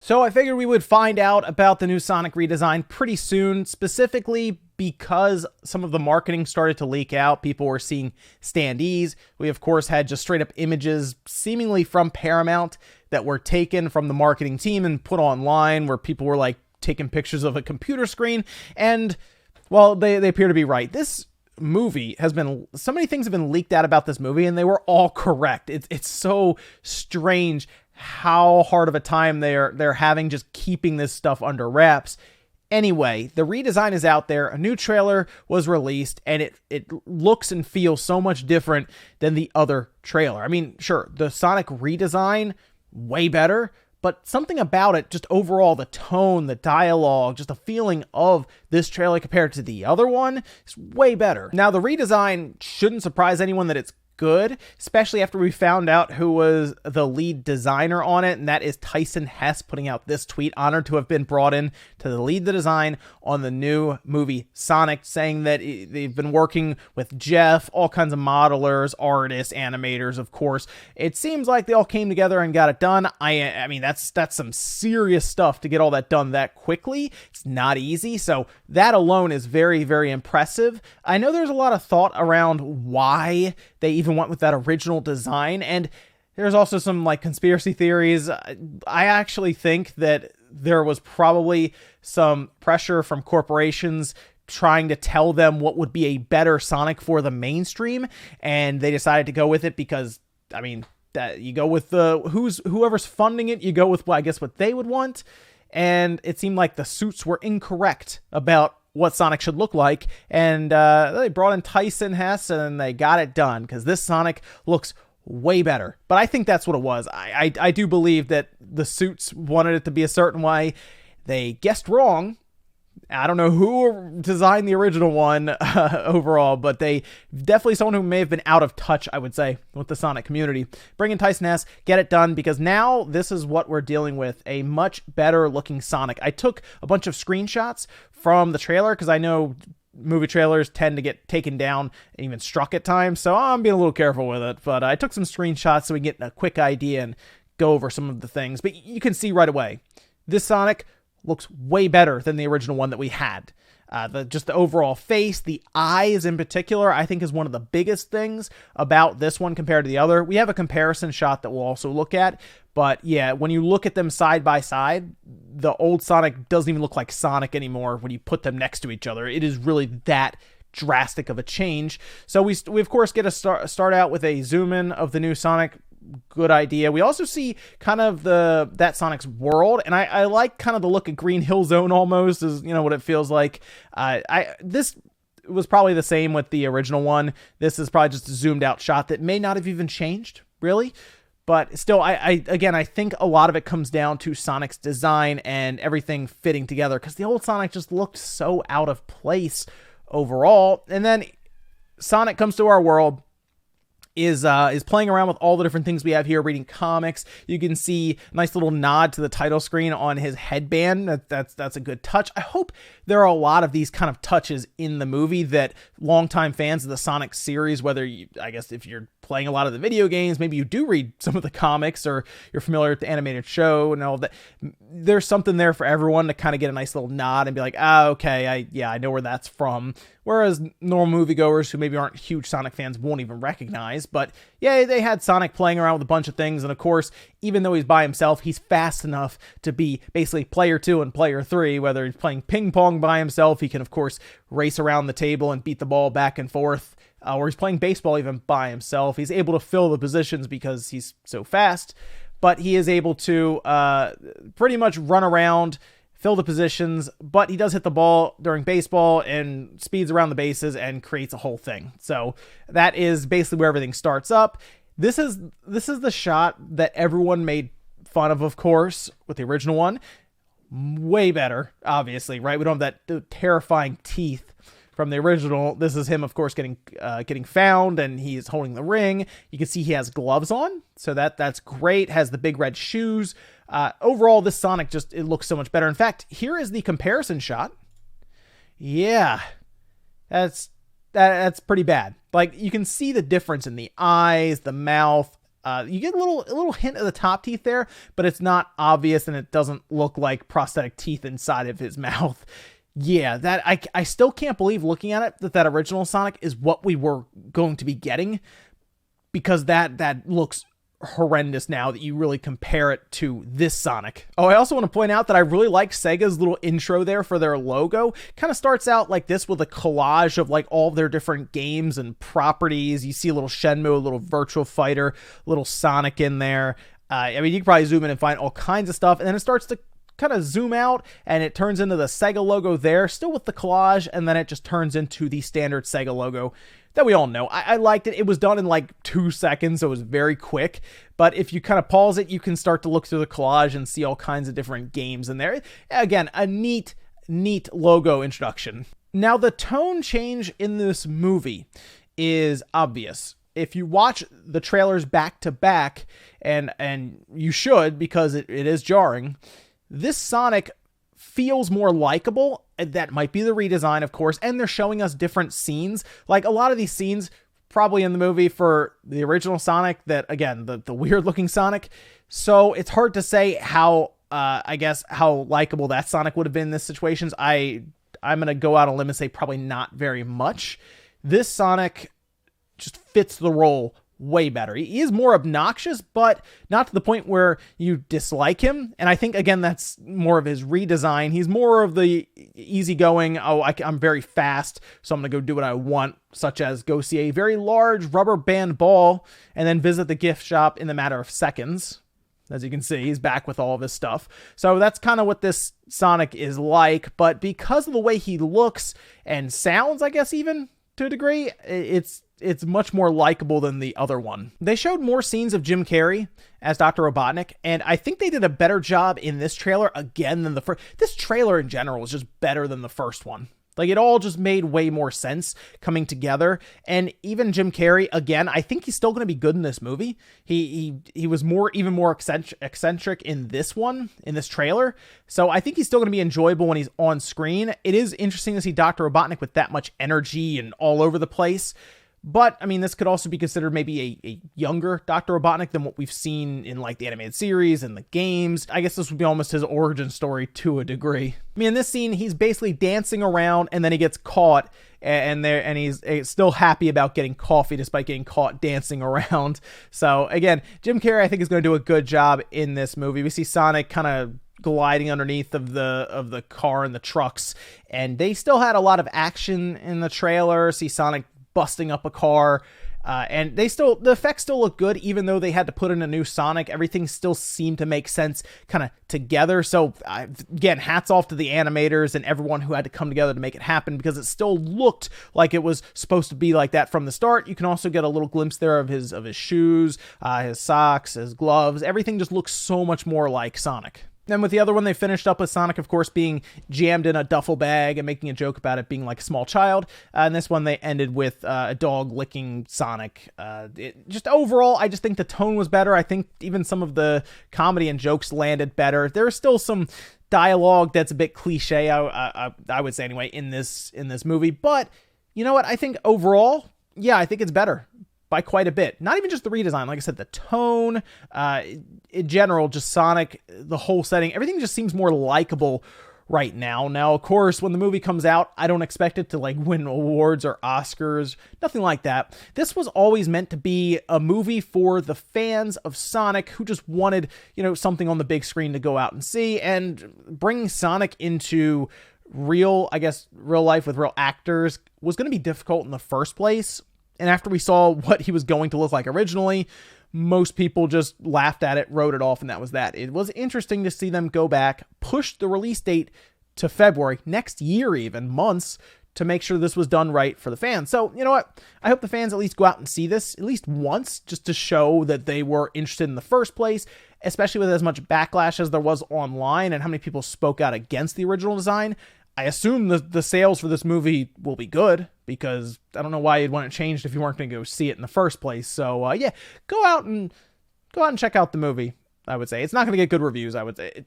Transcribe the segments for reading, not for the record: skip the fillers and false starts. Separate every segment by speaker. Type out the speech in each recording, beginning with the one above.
Speaker 1: So I figured we would find out about the new Sonic redesign pretty soon, specifically because some of the marketing started to leak out. People were seeing standees. We, of course, had just straight up images seemingly from Paramount that were taken from the marketing team and put online, where people were like taking pictures of a computer screen. And, well, they appear to be right. This movie has been, so many things have been leaked out about this movie, and they were all correct. It's so strange how hard of a time they're having just keeping this stuff under wraps. Anyway, the redesign is out there. A new trailer was released, and it looks and feels so much different than the other trailer. I mean, sure, the Sonic redesign, way better, but something about it, just overall, the tone, the dialogue, just the feeling of this trailer compared to the other one is way better. Now, the redesign shouldn't surprise anyone that it's good, especially after we found out who was the lead designer on it, and that is Tyson Hess, putting out this tweet: honored to have been brought in to lead the design on the new movie Sonic, saying that they've been working with Jeff, all kinds of modelers, artists, animators, of course. It seems like they all came together and got it done. I mean, that's some serious stuff to get all that done that quickly. It's not easy, so that alone is very, very impressive. I know there's a lot of thought around why they even went with that original design, and there's also some like conspiracy theories. I actually think that there was probably some pressure from corporations trying to tell them what would be a better Sonic for the mainstream, and they decided to go with it because, I mean, that you go with whoever's funding it, you go with, well, I guess what they would want. And it seemed like the suits were incorrect about what Sonic should look like, and they brought in Tyson Hess and they got it done, because this Sonic looks way better. But I think that's what it was. I do believe that the suits wanted it to be a certain way. They guessed wrong. I don't know who designed the original one overall, but they definitely, someone who may have been out of touch, I would say, with the Sonic community. Bring in Tyson Hess, get it done, because now this is what we're dealing with: a much better looking Sonic. I took a bunch of screenshots from the trailer, because I know movie trailers tend to get taken down and even struck at times, so I'm being a little careful with it. But I took some screenshots so we can get a quick idea and go over some of the things. But you can see right away, this Sonic looks way better than the original one that we had. Just the overall face, the eyes in particular, I think is one of the biggest things about this one compared to the other. We have a comparison shot that we'll also look at, but yeah, when you look at them side by side, the old Sonic doesn't even look like Sonic anymore when you put them next to each other. It is really that drastic of a change. So we of course get a start out with a zoom in of the new Sonic. Good idea. We also see kind of that Sonic's world, and I like kind of the look of Green Hill Zone almost, is, you know, what it feels like. This was probably the same with the original one. This is probably just a zoomed out shot that may not have even changed, really. But still, I think a lot of it comes down to Sonic's design and everything fitting together, because the old Sonic just looked so out of place overall. And then Sonic comes to our world, is playing around with all the different things we have here, reading comics. You can see a nice little nod to the title screen on his headband. That's a good touch. I hope there are a lot of these kind of touches in the movie that longtime fans of the Sonic series, whether I guess if you're playing a lot of the video games, maybe you do read some of the comics, or you're familiar with the animated show and all that, there's something there for everyone to kind of get a nice little nod and be like, okay, I know where that's from. Whereas normal moviegoers who maybe aren't huge Sonic fans won't even recognize. But yeah, they had Sonic playing around with a bunch of things, and of course, even though he's by himself, he's fast enough to be basically player 2 and player 3. Whether he's playing ping pong by himself, he can of course race around the table and beat the ball back and forth. Or he's playing baseball even by himself. He's able to fill the positions because he's so fast, but he is able to pretty much run around, fill the positions, but he does hit the ball during baseball and speeds around the bases and creates a whole thing. So that is basically where everything starts up. This is the shot that everyone made fun of course, with the original one. Way better, obviously, right? We don't have that terrifying teeth from the original. This is him, of course, getting found, and he's holding the ring. You can see he has gloves on, so that's great. Has the big red shoes. Overall, this Sonic it looks so much better. In fact, here is the comparison shot. Yeah, that's pretty bad. Like, you can see the difference in the eyes, the mouth, You get a little hint of the top teeth there, but it's not obvious, and it doesn't look like prosthetic teeth inside of his mouth. Yeah, that I still can't believe, looking at it, that original Sonic is what we were going to be getting, because that looks horrendous now that you really compare it to this Sonic. Oh, I also want to point out that I really like Sega's little intro there for their logo. Kind of starts out like this with a collage of like all of their different games and properties. You see a little Shenmue, a little Virtual Fighter, a little Sonic in there. I mean, you can probably zoom in and find all kinds of stuff, and then it starts to kind of zoom out, and it turns into the Sega logo there, still with the collage, and then it just turns into the standard Sega logo that we all know. I liked it. It was done in like 2 seconds, so it was very quick. But if you kind of pause it, you can start to look through the collage and see all kinds of different games in there. Again, a neat logo introduction. Now, the tone change in this movie is obvious. If you watch the trailers back to back, and you should, because it is jarring, this Sonic feels more likable. That might be the redesign, of course, and they're showing us different scenes. Like, a lot of these scenes probably in the movie for the original Sonic, that, again, the weird looking Sonic. So it's hard to say how, I guess, how likable that Sonic would have been in this situations. I'm going to go out on a limb and say probably not very much. This Sonic just fits the role way better. He is more obnoxious, but not to the point where you dislike him. And I think, again, that's more of his redesign. He's more of the easygoing, I'm very fast, so I'm going to go do what I want, such as go see a very large rubber band ball and then visit the gift shop in the matter of seconds. As you can see, he's back with all of his stuff. So that's kind of what this Sonic is like. But because of the way he looks and sounds, I guess, even to a degree, it's much more likable than the other one. They showed more scenes of Jim Carrey as Dr. Robotnik, and I think they did a better job in this trailer again than the first. This trailer in general is just better than the first one. Like, it all just made way more sense coming together. And even Jim Carrey, again, I think he's still going to be good in this movie. He was even more eccentric in this one, in this trailer. So I think he's still going to be enjoyable when he's on screen. It is interesting to see Dr. Robotnik with that much energy and all over the place. But, I mean, this could also be considered maybe a younger Dr. Robotnik than what we've seen in, like, the animated series and the games. I guess this would be almost his origin story to a degree. I mean, in this scene, he's basically dancing around, and then he gets caught, and he's still happy about getting coffee despite getting caught dancing around. So, again, Jim Carrey, I think, is going to do a good job in this movie. We see Sonic kind of gliding underneath of the car and the trucks, and they still had a lot of action in the trailer. See Sonic busting up a car, and the effects still look good, even though they had to put in a new Sonic. Everything still seemed to make sense kind of together. So again, hats off to the animators and everyone who had to come together to make it happen, because it still looked like it was supposed to be like that from the start. You can also get a little glimpse there of his shoes, his socks, his gloves. Everything just looks so much more like Sonic. Then with the other one, they finished up with Sonic, of course, being jammed in a duffel bag and making a joke about it being like a small child. And this one, they ended with a dog licking Sonic. Just overall, I just think the tone was better. I think even some of the comedy and jokes landed better. There's still some dialogue that's a bit cliche, I would say anyway, in this movie. But you know what? I think overall, yeah, I think it's better by quite a bit. Not even just the redesign. Like I said, the tone, in general, just Sonic, the whole setting, everything just seems more likable right now. Now, of course, when the movie comes out, I don't expect it to like win awards or Oscars, nothing like that. This was always meant to be a movie for the fans of Sonic who just wanted, something on the big screen to go out and see, and bringing Sonic into real life with real actors was going to be difficult in the first place. And after we saw what he was going to look like originally, most people just laughed at it, wrote it off, and that was that. It was interesting to see them go back, push the release date to February, next year even, months, to make sure this was done right for the fans. So, you know what? I hope the fans at least go out and see this at least once, just to show that they were interested in the first place, especially with as much backlash as there was online and how many people spoke out against the original design. I assume the sales for this movie will be good, because I don't know why you'd want it changed if you weren't going to go see it in the first place. So yeah, go out and check out the movie. I would say it's not going to get good reviews. I would say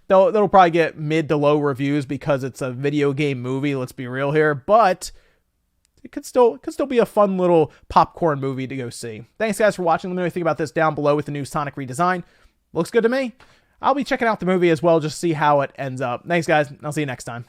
Speaker 1: they'll probably get mid to low reviews because it's a video game movie. Let's be real here, but it could still be a fun little popcorn movie to go see. Thanks guys for watching. Let me know what you think about this down below with the new Sonic redesign. Looks good to me. I'll be checking out the movie as well, just to see how it ends up. Thanks guys. I'll see you next time.